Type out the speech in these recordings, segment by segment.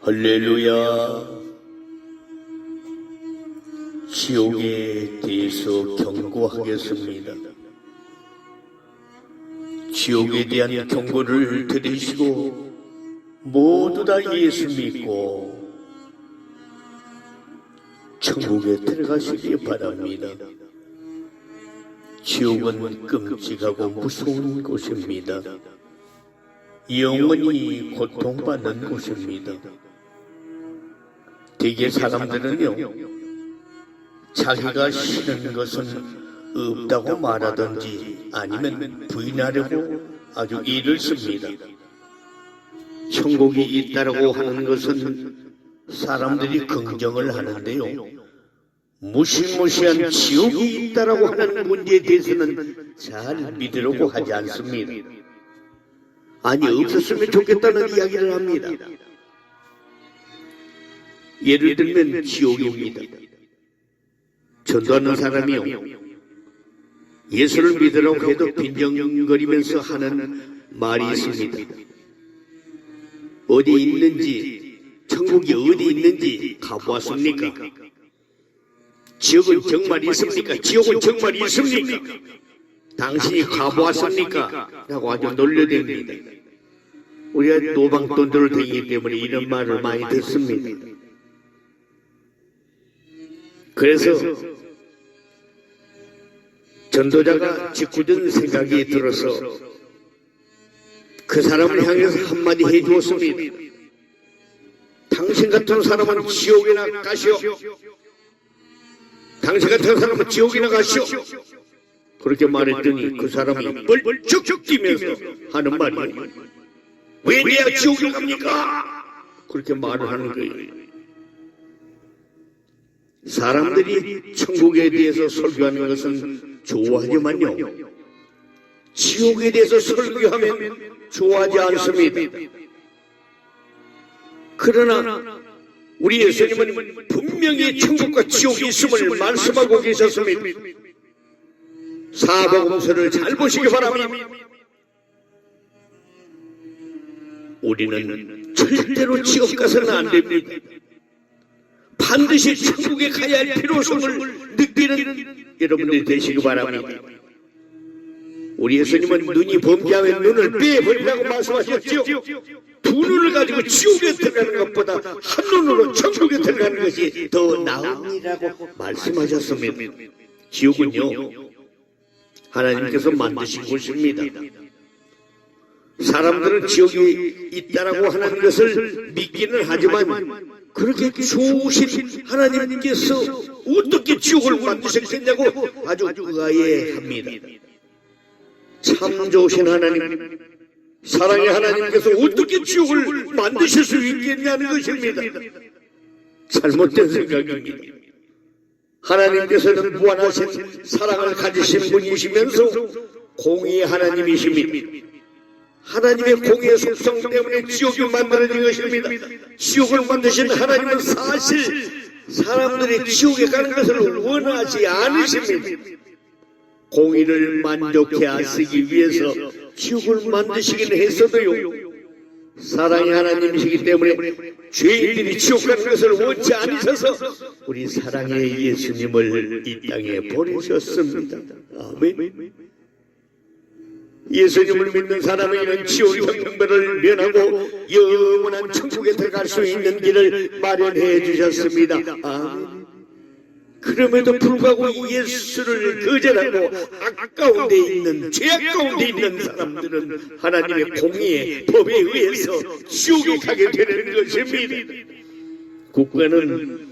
할렐루야. 지옥에 대해서 경고하겠습니다. 지옥에 대한 경고를 들으시고 모두 다 예수 믿고 천국에 들어가시기 바랍니다. 지옥은 끔찍하고 무서운 곳입니다. 영원히 고통받는 곳입니다. 대개 사람들은요, 자기가 싫은 것은 없다고 말하든지 아니면 부인하려고 아주 애를 씁니다. 천국이 있다라고 하는 것은 사람들이 긍정을 하는데요, 무시무시한 지옥이 있다라고 하는 문제에 대해서는 잘 믿으려고 하지 않습니다. 아니, 없었으면 좋겠다는 이야기를 합니다. 예를 들면 지옥입니다. 전도하는 사람이요, 예수를 믿으라고 해도 빈정거리면서 하는 말이 있습니다. 어디 있는지, 천국이 어디 있는지 가보았습니까? 지옥은 정말 있습니까? 지옥은 정말 있습니까? 당신이 가보았습니까? 라고 아주 놀려댑니다. 우리가 노방돈들을 다니기 때문에 이런 말을 많이 듣습니다. 그래서 전도자가 짓궂은 생각이 들어서 그 사람을 향해서 한마디 해주었습니다. 당신 같은 사람은 지옥이나 가시오. 당신 같은 사람은 지옥이나 가시오. 그렇게 말했더니 그 사람이 뻘쩍 뛰면서 하는 말이에요. 왜 내가 지옥에 갑니까? 그렇게 말을 하는 거예요. 사람들이 천국에 대해서 설교하는 것은 좋아하지만요, 지옥에 대해서 설교하면 좋아하지 않습니다. 그러나 우리 예수님은 분명히 천국과 지옥이 있음을 말씀하고 계셨습니다. 사복음서를 잘 보시기 바랍니다. 우리는 절대로 지옥 가서는 안 됩니다. 반드시 천국에 가야 할 필요성을 느끼는 여러분들이 되시기 바랍니다. 우리 예수님은 눈이 범죄하면 눈을 빼버리라고 말씀하셨죠. 두 눈을 가지고 지옥에 들어가는 것보다 한 눈으로 천국에 들어가는 것이 더 나으니라고 말씀하셨습니다. 지옥은요, 하나님께서 만드신 곳입니다. 사람들은 지옥이 있다라고 하는 것을 믿기는 하지만 그렇게 좋으신 하나님께서 어떻게 지옥을 만드셨겠냐고 아주 의아해합니다. 참 좋으신 하나님, 사랑의 하나님께서 어떻게 지옥을 만드실 수 있겠냐는 것입니다. 잘못된 생각입니다. 하나님께서는 무한하신 사랑을 가지신 분이시면서 공의의 하나님이십니다. 하나님의 공의의 속성 때문에 지옥이 만들어진 것입니다. 지옥을 만드신 하나님은 사실 사람들이 지옥에 가는 것을 원하지 않으십니다. 공의를 만족해 하시기 위해서 지옥을 만드시긴 했어도요, 사랑의 하나님이시기 때문에 죄인들이 지옥 가는 것을 원치 않으셔서 우리 사랑의 예수님을 이 땅에 보내셨습니다. 아멘. 예수님을 믿는 사람에게는 지옥 형벌을 면하고 영원한 천국에 들어갈 수 있는 길을 마련해 주셨습니다. 아멘. 그럼에도 불구하고 예수를 거절하고 아까운데 있는, 죄악 가운데 있는 사람들은 하나님의 공의의 법에 의해서 지옥에 가게 되는 것입니다. 국가는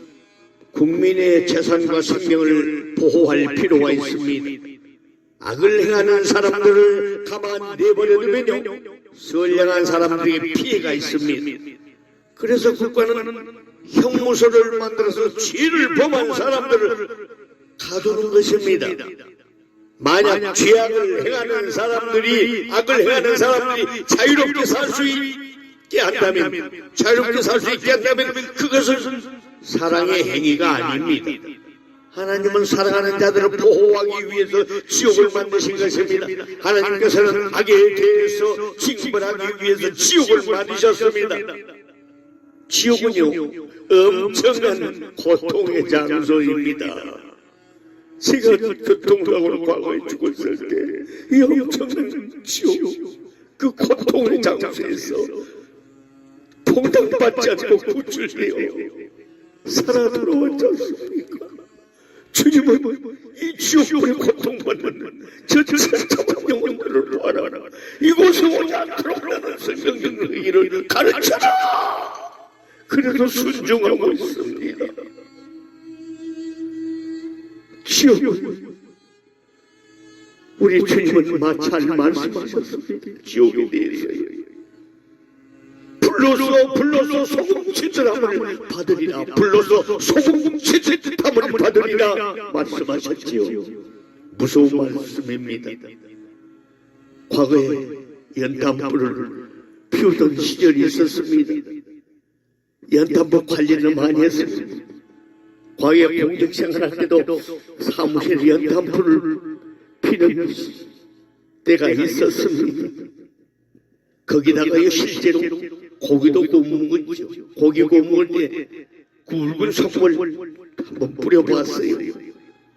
국민의 재산과 생명을 보호할 필요가 있습니다. 악을 행하는 사람들을 가만 내버려두면요, 선량한 사람들에게 피해가 있습니다. 그래서 국가는 형무소를 만들어서 죄를 범한 사람들을 가두는 것입니다. 만약 죄악을 행하는 사람들이, 악을 행하는 사람들이 자유롭게 살 수 있게 한다면, 자유롭게 살 수 있게 한다면 그것은 사랑의 행위가 아닙니다. 하나님은 사랑하는 자들을 보호하기 위해서 지옥을 만드신 것입니다. 하나님께서는 악에 대해서 징벌하기 위해서 지옥을 만드셨습니다. 지옥은요 엄청난 고통의 장소입니다. 제가 교통사고로 과거에 죽었을 때 이 엄청난 지옥, 그 고통의 장소에서 통당받지 않고 구출되어 살아 돌아왔지 않습니까? 주님은 이 지옥불의 고통받는 저 천참한 영혼들을 도와라. 이곳에 오지 않도록 나는 생명의 길을 가르쳐라. 그래서 순종하고 있습니다. 지옥은 우리 주님은 잘 말씀하셨습니다. 지옥에 대해서요. 불로서 소금치듯함을 받으리라. 불로서 소금치듯함을 받으리라 말씀하셨지요. 무서운 말씀입니다. 과거에 연탄불을 피우던 시절이 있었습니다. 연탄불 관리를 많이 했습니다. 과거에 공직생활 할 때도 사무실 연탄불을 피는 때가 있었습니다. 거기다가요 실제로 고기도 구워 먹었죠. 고기 구워 먹을 때 굵은 소금을 한번 뿌려봤어요.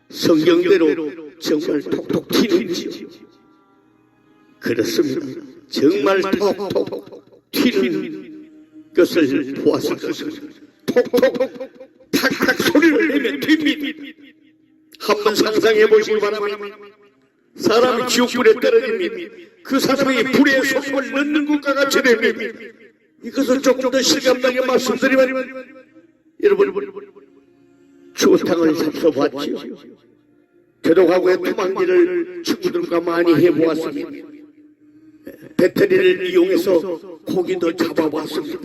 성경대로 정말 톡톡 튀는지요. 그렇습니다. 정말 톡톡 튀는 것을 보았을 것입니다. 톡톡 탁탁 소리를 내면 튑니다. 한번 상상해 보시기 바랍니다. 사람이 지옥불에 떨어집니다. 그 사람이 불에 소금을 넣는 것과 같이 됩니다. 이것을 조금 더 실감나게 말씀드리면, 여러분 추어탕을 잡숴봤죠. 저도 과거에 투망질을 친구들과 많이 해보았습니다. 배터리를 이용해서 고기도 잡아봤습니다.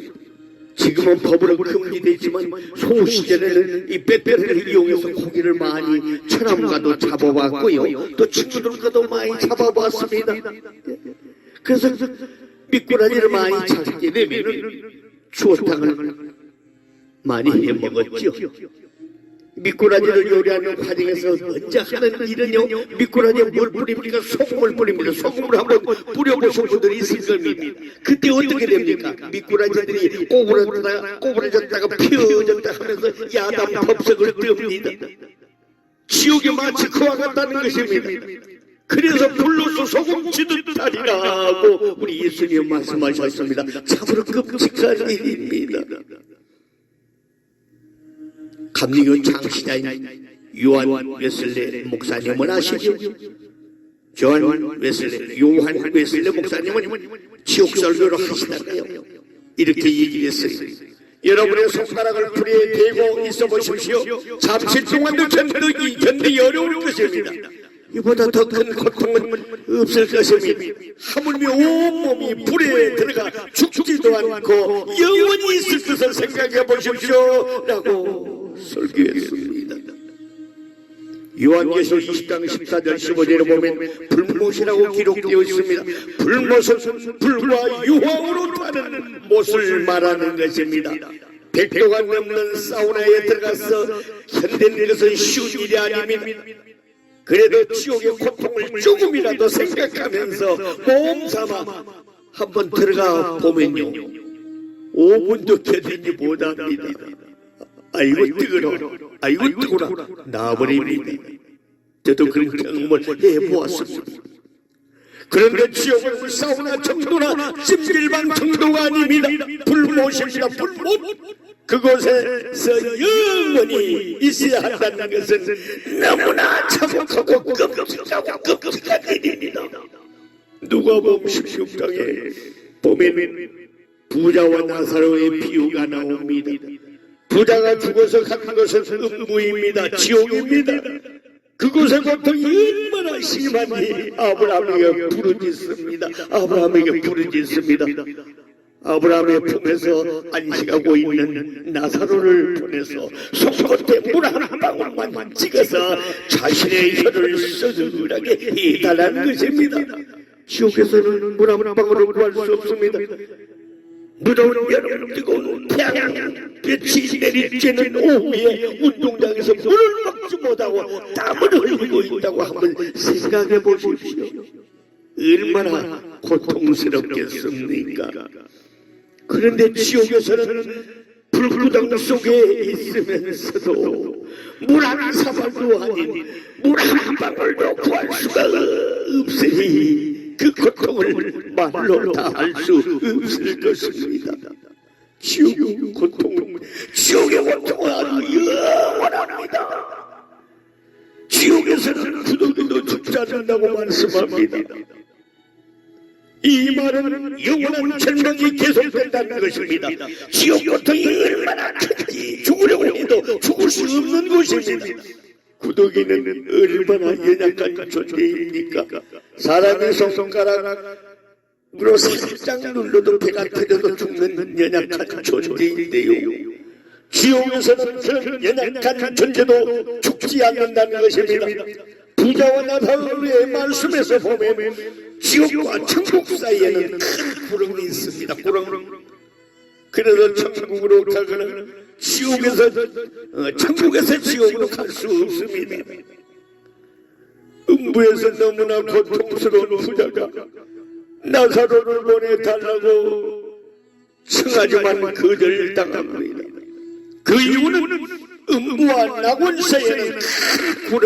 지금은 법으로 금지되어 있지만 소시절에는 이 배터리를 이용해서 고기를 많이 천암과도 잡아봤고요. 또 친구들과도 많이 잡아봤습니다. 그래서 미꾸라지를 많이 잡게 되면 추어탕을 많이 해먹었죠. 미꾸라지를 요리하는 과정에서 먼저 하는 일은요, 미꾸라지에 뭘 뿌립니까? 소금을 뿌립니다. 소금을 한번 뿌려보신 분들이 있을 겁니다. 그때 어떻게 됩니까? 미꾸라지들이 꼬부러졌다가 피어졌다 하면서 야단 법석을 띱니다. 지옥에 마치 그와 같다는 것입니다. 그래서 불로서 소금 치듯 하리라고 우리 예수님 말씀하셨습니다. 참으로 끔찍한 일입니다. 감리교 창시자인 요한 웨슬레 목사님은 아시죠? 요한 웨슬레 목사님은 지옥설교를 하시다가요 이렇게 얘기를 했어요. 여러분의 손가락을 불에 대고 있어 보십시오. 잠시 동안도 견디기 어려울 것입니다. 이보다 더 큰 고통은 없을 것입니다. 하물며 온몸이 불에 들어가 죽지도 않고 영원히 있을 것을 생각해 보십시오 라고 설교했습니다. 요한계시록 20장 14절 15절에 보면 불못이라고 기록되어 있습니다. 불못은 불과 유황으로 타는 못을 말하는 것입니다. 100도가 넘는 사우나에 들어가서 견디는 것은 쉬운 일이 아닙니다. 그래도 지옥의 고통을 조금이라도 생각하면서 몸삼아 한번 들어가 보면요 5분도 견디지 못합니다. 아이고 뜨거워, 아이고 뜨거라 나버립니다. 저도 그런 경험을 해보았습니다. 그런데 지옥은 사우나 정도나 찜질방 정도가 아닙니다. 불못입니다. 불못. 그곳에서 영원히 있어야 한다는 것은 너무나 참혹하고 끔찍한 일입니다. 누가복음 16장에 보면 부자와 나사로의 비유가 나옵니다. 부자가 죽어서 가는 것은 음부입니다. 지옥입니다. 그곳의 고통이 얼마나 심한지 아브라함에게 부르짖습니다. 아브라함의 품에서 안식하고 있는 나사로를 보내서 손끝에 물 한 방울만 찍어서 자신의 혀를 서늘하게 해달라는 것입니다. 지옥에서는 물 한 방울을 구할 수 없습니다. 무더운 여름 뜨거운 태양 빛이 내리쬐는 오후에 운동장에서 물을 먹지 못하고 땀을 흘리고 있다고 한번 생각해 보십시오. 얼마나 고통스럽겠습니까? 그런데 지옥에서는 불구덩 속에 있으면서도 물 한 사발도 아닌 물 한 방울도 구할 수가 없으니 그 고통을 말로 다 할 수 없을 것입니다. 지옥의 고통은 아주 영원합니다. 지옥에서는 구더기도 죽지 않는다고 말씀합니다. 이 말은 영원한 절망이 계속된다는 것입니다. 지옥 고통이 얼마나 큰지 죽으려고 해도 죽을 수 없는 곳입니다. 구더기는 얼마나 연약한 존재입니까? 사람의 손가락으로 살짝 눌러도 배가 터져도 죽는 연약한 존재인데요. 지옥에서는 그런 연약한 존재도 죽지 않는다는 것입니다. 부자와 나사로의 말씀에서 보면 지옥과 천국 사이에는 큰 구렁이 있습니다. 그래서 천국으로 가거나 천국에서 지옥으로 갈 수 없습니다. 음부에서 너무나 고통스러운 부자가 나사로를 보내달라고 청하지만 거절당합니다. 그 이유는 음부와 낙원 사이에는 큰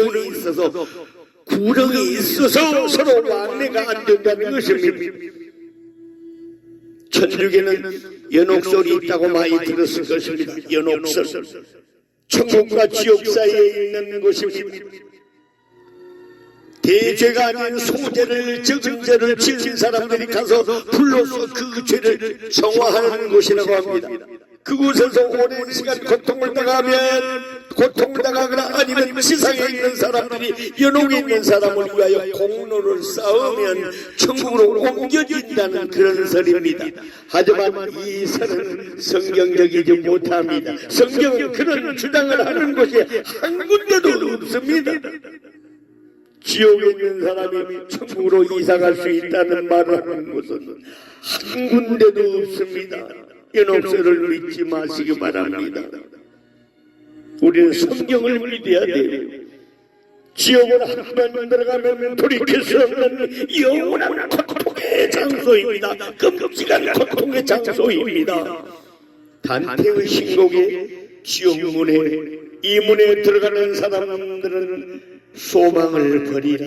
구렁이 있어서 서로 왕래가 안 된다는 것입니다. 천국에는 연옥설이 있다고 많이 들었을 것입니다. 연옥설. 천국과 지옥 사이에 있는 곳입니다. 대죄가 아닌 소죄를 적은 죄를 지은 사람들이 가서 불로서 그 죄를 정화하는 곳이라고 합니다. 그곳에서 오랜 시간 고통을 당하거나 아니면 지상에 있는 사람들이 연옥에 있는 사람을 위하여 공로를 쌓으면 천국으로 옮겨진다는 그런 설입니다. 하지만 이 설은 성경적이지 못합니다. 성경은 그런 주장을 하는 곳이 한 군데도 없습니다. 지옥에 있는 사람이 천국으로 이사갈 수 있다는 말을 하는 곳은 한 군데도 없습니다. 연옥설을 믿지 마시기 바랍니다. 우리는 성경을 믿어야 돼요. 지옥을 한 번 들어가면 돌이킬 수 없는 영원한 고통의 장소입니다. 끔찍한 고통의 장소입니다. 단테의 신곡에 지옥문에 이 문에 들어가는 사람들은 소망을 버리라.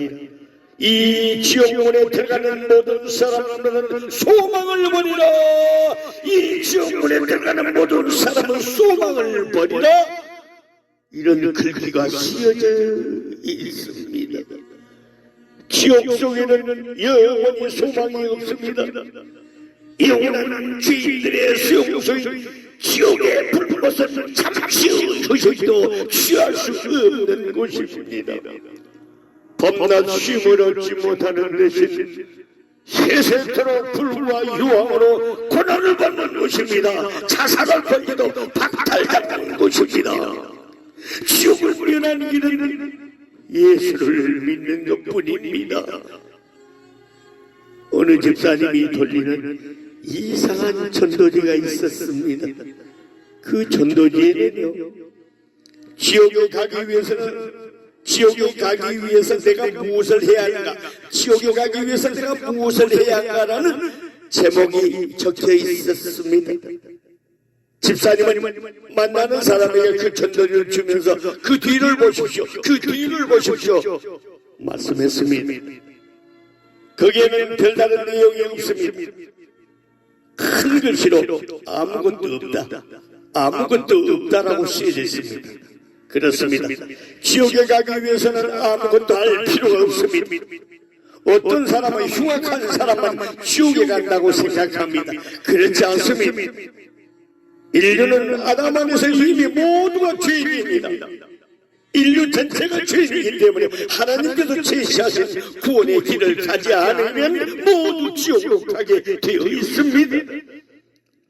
이 지옥문에 들어가는 모든 사람들은 소망을 버리라. 이 지옥문에 들어가는 모든 사람은 소망을 버리라. 이런 글귀가 쓰여져 있습니다. 지옥 속에는 영원히 소망이 없습니다. 영원한 죄인들의 수용소인 지옥의 불꽃은 잠시 휴식도 취할 수 없는 곳입니다. 밤낮 쉼을 얻지 못하는 대신 세세토록 불과 유황으로 고난을 받는 곳입니다. 자살을 벌여도 박탈당하는 곳입니다. 지옥을 면하는 길은 예수를 믿는 것뿐입니다. 어느 집사님이 돌리는 이상한 전도지가 있었습니다. 그 전도지에는요, 지옥에 가기 위해서 내가 무엇을 해야 하는가, 지옥에 가기 위해서 내가 무엇을 해야 하는가라는 제목이 적혀 있었습니다. 집사님은 만나는 사람에게 그 전도지를 주면서 그 뒤를 보십시오 말씀했습니다. 거기에는 별다른 내용이 없습니다. 큰 글씨로 아무것도 없다라고 쓰여져 있습니다. 그렇습니다. 지옥에 가기 위해서는 아무것도 할 필요가 없습니다. 어떤 사람은 흉악한 사람만 지옥에 간다고 생각합니다. 그렇지 않습니다. 인류는 아담 안에서 이미 모두가 죄인입니다. 인류 전체가 죄인이기 때문에 하나님께서 제시하신 구원의 길을 가지 않으면 모두 지옥으로 가게 되어 있습니다.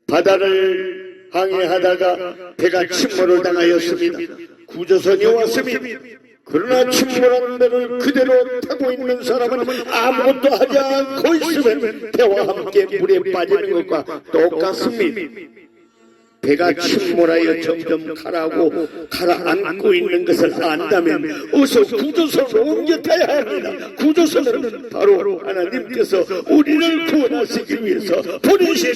바다를 항해하다가 배가 침몰을 당하였습니다. 구조선이 왔습니다. 그러나 침몰한 배를 그대로 타고 있는 사람은 아무것도 하지 않고 있으면 배와 함께 물에 빠지는 것과 똑같습니다. 배가 침몰하여 점점 가라앉고 있는 것을 안다면 어서 구조선으로 옮겨 타야 합니다. 구조선은 바로 하나님께서 우리를 구원하시기 위해서 보내신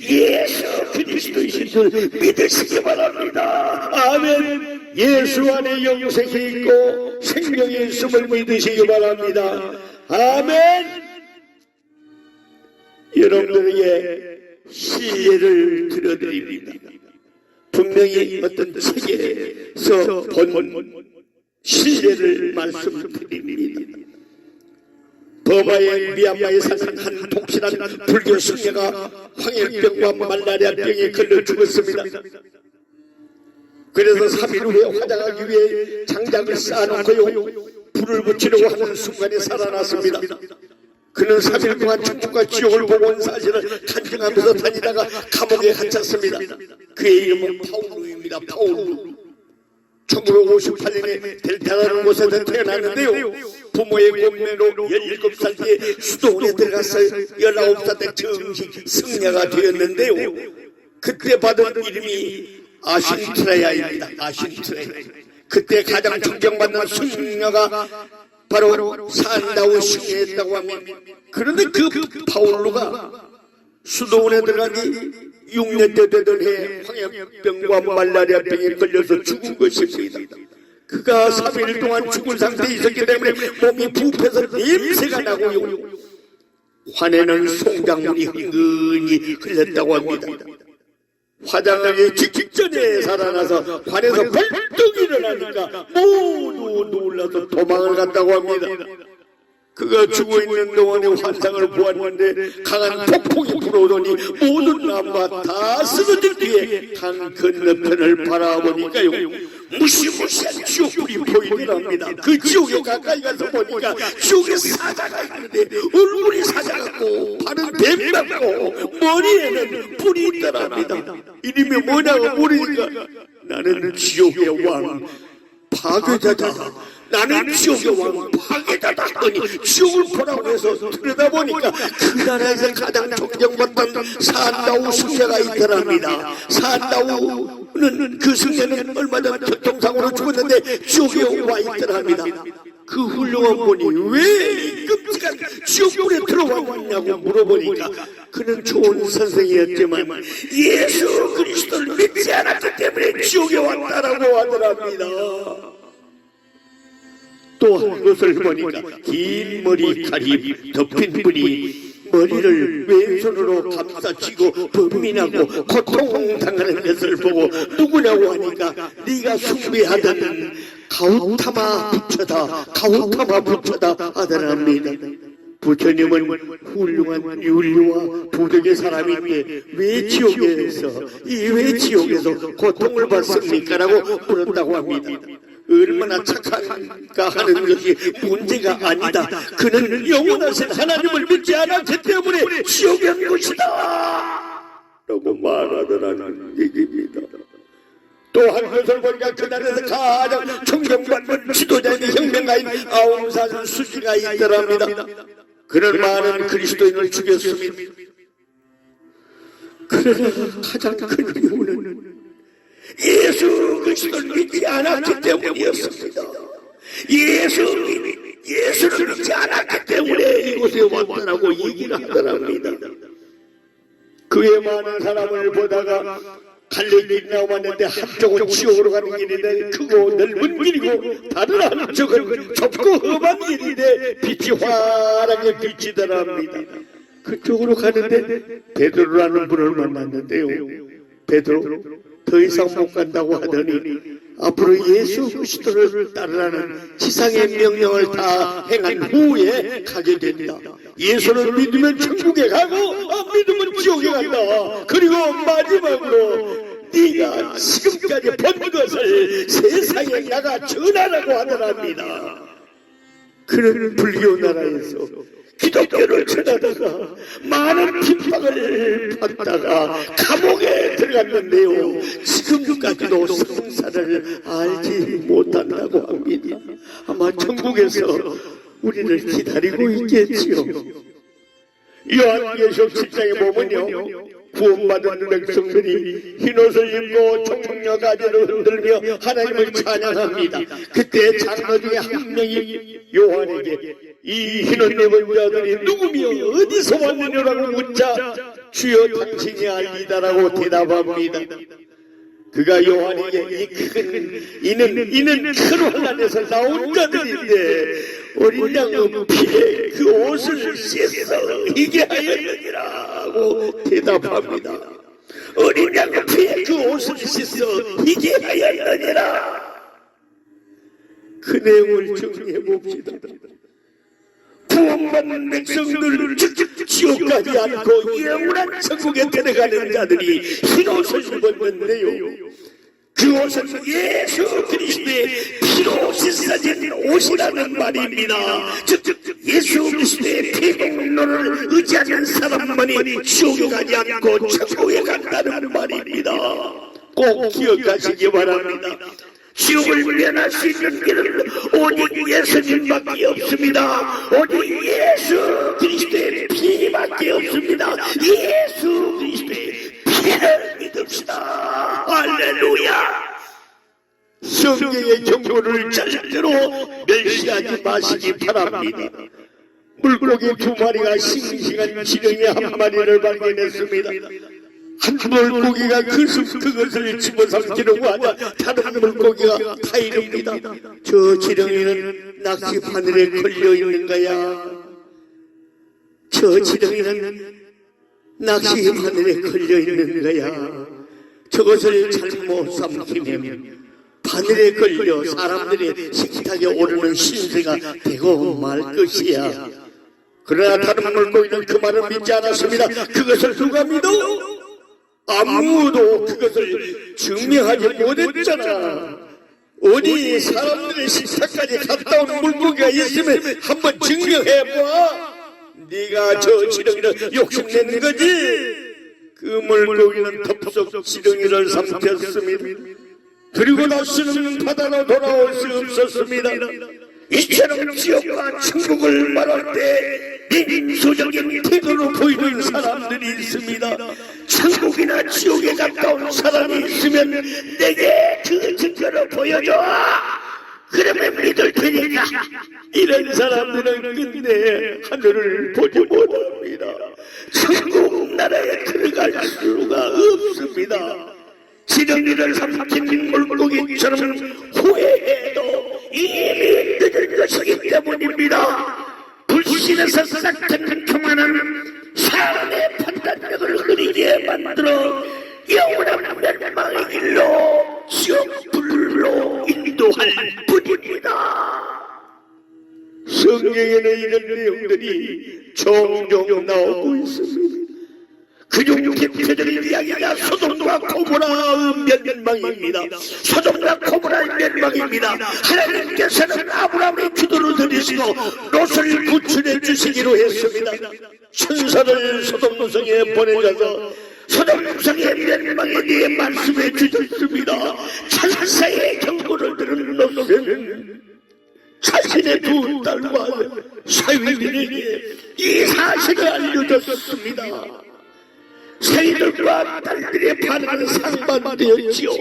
예수 그리스도이신 줄 믿으시기 바랍니다. 아멘. 예수 안에 영생이 있고 생명이 있음을 믿으시기 바랍니다. 아멘. 여러분들에게 신뢰를 드려드립니다. 분명히 어떤 책에서 본 신뢰를 말씀드립니다. 버마의 미얀마에 사는 한 독실한 불교 승려가 황열병과 말라리아병에 걸려 죽었습니다. 그래서 3일 후에 화장하기 위해 장작을 쌓아놓고요, 불을 붙이려고 하는 순간에 살아났습니다. 그는 3일 동안 천국과 지옥을 보고 온 사실을 간증하면서 다니다가 감옥에 갇혔습니다. 그의 이름은 파울루입니다. 파울루. 1958년에 델타라는 곳에서 태어났는데요, 부모의 권면으로 17살 때 수도원에 들어가서 19살 때 정식 승려가 되었는데요, 그때 받은 이름이 아신트라야입니다. 아신트라야. 그때 가장 존경받는 승려가 바로 산다우 승려였다고 합니다. 그런데 그 파울루가 수도원에 들어가기 6년째 되던 해 황열병과 말라리아병에 걸려서 죽은 것입니다. 그가 3일 동안 죽은 상태에 있었기 때문에 몸이 부패서 냄새가 나고요, 환에는 송장물이 흥건히 흘렸다고 합니다. 화장하기 직전에 살아나서 관에서 벌떡 일어나니까 모두 놀라서 도망을 갔다고 합니다. 그가 죽어있는 동안에 환상을 보았는데 강한 폭풍이 불어오더니 모든 나무가 다 쓰러진 뒤에 강 건너편을 바라보니까요, 무시무시한 지옥불이 보이더랍니다. 그 지옥에 가까이 가서 보니까 지옥에 사자가 있는데 얼굴이 사자 같고 발은 뱀 같고 머리에는 뿔이 있더랍니다. 이름이 뭐냐고 물으니까 나는 지옥의 왕 파괴자다, 나는 지옥의 왕 파괴자다 하더니 지옥을 보라고 해서 들여다보니까 그 나라에서 가장 존경받던 산다우 승려가 있더랍니다. 산다우는 그 승려는 얼마 전 교통사고로 죽었는데 지옥에 와 있더랍니다. 그 훌륭한 분이 왜 끔찍한 지옥불에 들어왔냐고 물어보니까 그는 좋은 선생이었지만 예수 그리스도를 믿지 않았기 때문에 지옥에 왔다라고 하더랍니다. 또 한 것을 보니까 긴 머리칼이 덮인 분이 머리를 왼손으로 감싸쥐고 범민하고 고통당하는 것을 보고 누구냐고 하니까 네가 숭배하던 가우타마 부처다, 가우타마 부처다 하더랍니다. 부처님은 훌륭한 윤리와 도덕의 사람인데 왜 지옥에서 고통을 받습니까? 라고 물었다고 합니다. 얼마나 착한가 하는 것이 문제가 아니다. 그는 영원하신 하나님을 믿지 않았기 때문에 지옥에 온 것이다 라고 말하더라는 얘기입니다. 또 한 것을 보니까 그 나라에서 가장 존경받는 지도자인 혁명가인 아웅산 수지가 있더랍니다. 그는 많은 그리스도인을 죽였습니다. 그러나 가장 큰 이유는 예수 그리스도를 믿지 않았기 때문이었습니다. 예수를 믿지 않았기 때문에 이곳에 왔다라고 얘기를 하더랍니다. 그의 많은 사람을 보다가 갈릴리 나왔는데 한쪽은 지옥으로 가는 길인데 크고 넓은 길이고 다른 한쪽은 좁고 험한 길인데 빛이 환하게 비치더랍니다. 그쪽으로 가는데 베드로라는 분을 만났는데요, 베드로 더 이상 못 간다고 하더니 앞으로 예수 그리스도를 따르라는 지상의 명령을 다 행한 후에 가게 된다. 예수를 믿으면 천국에 가고 안 믿으면 지옥에 간다. 그리고 마지막으로 네가 지금까지 본 것을 세상에 나가 전하라고 하더랍니다. 그런 불교 나라에서 기독교를 전하다가 많은 핍박을 받다가 감옥에 들어갔는데요, 지금까지도 성사를 알지 못한다고 합니다. 아마 천국에서 우리를 기다리고 있겠지요. 요한계시록 7장에 보면요, 구원받은 백성들이 흰옷을 입고 총명과 가지를 흔들며 하나님을 찬양합니다. 그때 장로 중에 한 명이 요한에게 이 흰옷 입은 자들이 누구며 어디서 왔느냐라고 묻자 주여 당신이 알리다라고 대답합니다. 그가 요한에게 이는 큰 환난에서 나온 자들인데 어린 양의 피에 그 옷을 씻어 희게 하였느니라고 대답합니다. 어린 양의 피에 그 옷을 씻어 희게 하였느니라. 그 내용을 정리해 봅시다. 구원받는 백성들 즉 지옥 가지 않고 영원한 천국에 들어가는 자들이 흰옷을 입었는데요, 그 옷은 예수 그리스도의 피로 씻어진 옷이라는 말입니다. 즉 예수 그리스도의 피공로를 의지하는 사람만이 지옥에 가지 않고 천국에 간다는 말입니다. 꼭 기억하시기 바랍니다. 지옥을 면할 수 있는 길은 오직 예수님밖에 없습니다. 오직 예수 그리스도의 피밖에 없습니다. 예수 그리스도의 피를 믿읍시다. 할렐루야. 성경의 경고를 절대로 멸시하지 마시기 바랍니다. 물고기 2마리가 싱싱한 지렁이 1마리를 발견했습니다. 한 물고기가 그것을 집어삼키려고 하자 다른 물고기가 타이릅니다. 저 지렁이는 낚시 바늘에 걸려 있는 거야. 저 지렁이는 낚시 바늘에 걸려 있는 거야. 저것을 잘못 삼키면 바늘에 걸려 사람들의 식탁에 오르는 신세가 되고 말 것이야. 그러나 다른 물고기는 그 말을 믿지 않았습니다. 그것을 누가 믿어? 아무도 그것을 증명하지 못했잖아. 어디 사람들의 식탁까지 갔다 온 물고기가 있으면 한번 증명해봐. 네가 저 지렁이를 욕심내는 거지. 그 물고기는 덥석 지렁이를 삼켰습니다. 그리고 다시는 바다로 돌아올 수 없었습니다. 이처럼 지옥과 천국을 말할 때 민수적인 태도로 보이는 사람들이 있습니다. 천국이나 지옥에 가까운 사람이 있으면 내게 그 증거를 보여줘. 그러면 믿을 테니까. 이런 사람들은 끝내 하늘을 보지 못합니다. 천국 나라에 들어갈 수가 없습니다. 지렁이를 삼킨 물고기처럼 후회해도 이미 늦은 것이기 때문입니다. 불신에서 싹튼 교만은 사람의 판단력을 흐리게 만들어 영원한 멸망의 길로 지옥 불로 인도할 뿐입니다. 성경에는 이런 내용들이 종종 나오고 있습니다. 그중 대표적인 이야기가 소돔과 고모라의 멸망입니다. 소돔과 고모라의 멸망입니다. 하나님께서는 아브라함의 기도를 들으시고 롯을 구출해 주시기로 했습니다. 천사를 소돔 성에 보내셔서 소돔 성의 멸망에 대해 말씀해 주셨습니다. 천사의 경고를 들은 롯은 자신의 두 딸과 사위들에게 이 사실을 알려줬습니다. 사위들과 딸들의 반응은 상반되었지요.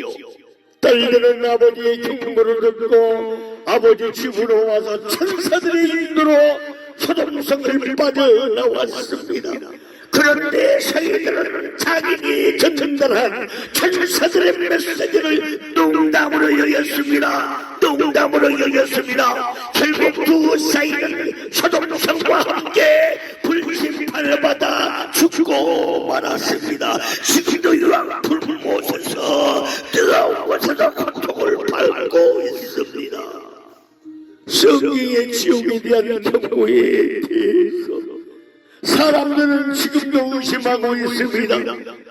딸들은 아버지의 경고를 듣고 아버지 집으로 와서 천사들의 인도로 소돔성을 빠져나왔습니다. 그런데 사위들은 자기에게 전달한 천사들의 메시지를 농담으로 여겼습니다. 결국 두 사위는 소돔성과 함께 불심판을 받아 죽고 말았습니다. 지금도 이왕 불못에서 뜨거운 곳에서 고통을 받고 있습니다. 성경의 지옥에 대한 경고에 대해서 사람들은 지금도 의심하고 있습니다.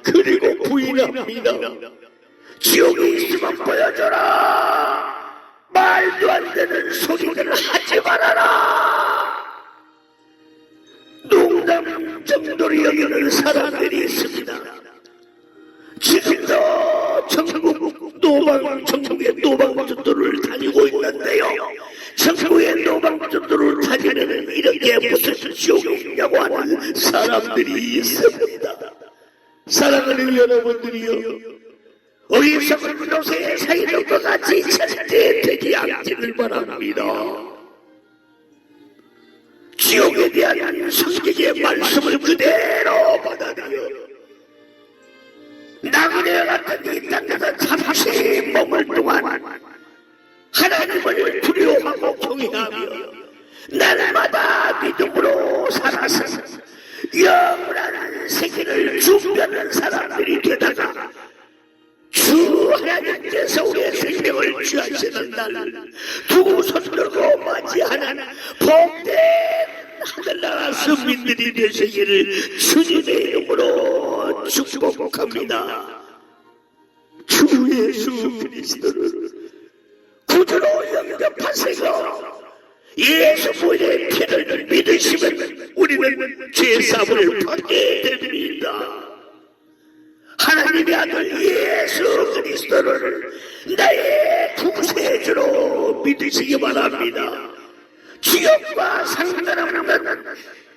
그리고 부인합니다. 지옥이 있으면 보여줘라. 말도 안 되는 소리들을 하지 말아라. 농담 정도로 여기는 사람들이 있습니다. 지금도 천국의 노방전도를 다니고 있는데요. 천국의 노방전도를 다니는 이렇게 무슨 지옥이 있냐고 하는 사람들이 있습니다. 사랑하는 여러분들이요, 어리석은 노새의 사이들과 같이 절대 되지 않기를 바랍니다. 지옥에 대한 성경의 말씀을 그대로 받아들여 나그네 같은 이 땅에서 잠시 머물 동안 하나님을 두려워하고 경외하며 날마다 믿음으로 살아서 영원한 세계를 준비하는 사람들이 되다가 주 하나님께서 우리의 생명을 취하시는 날 두 손 들고 맞이하는 복된 하늘나라 서민들이 되시기를 주님의 이름으로 축복합니다. 주 예수 그리스도를 구주로 영접하시고 예수의 피를 믿으시면 우리는 죄사함을 받게 됩니다. 하나님의 아들 예수 그리스도를 나의 구세주로 믿으시기 바랍니다. 지옥과 상관없는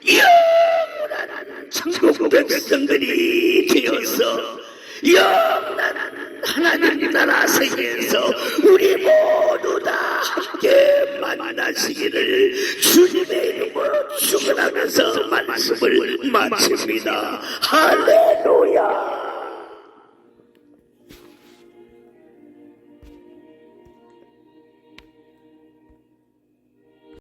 영원한 천국 백성들이 되어서 영원한 하나님 나라 세계에서 우리 모두 다 함께 만나시기를 주님의 이름으로 축원하면서 말씀을 마칩니다. 할렐루야.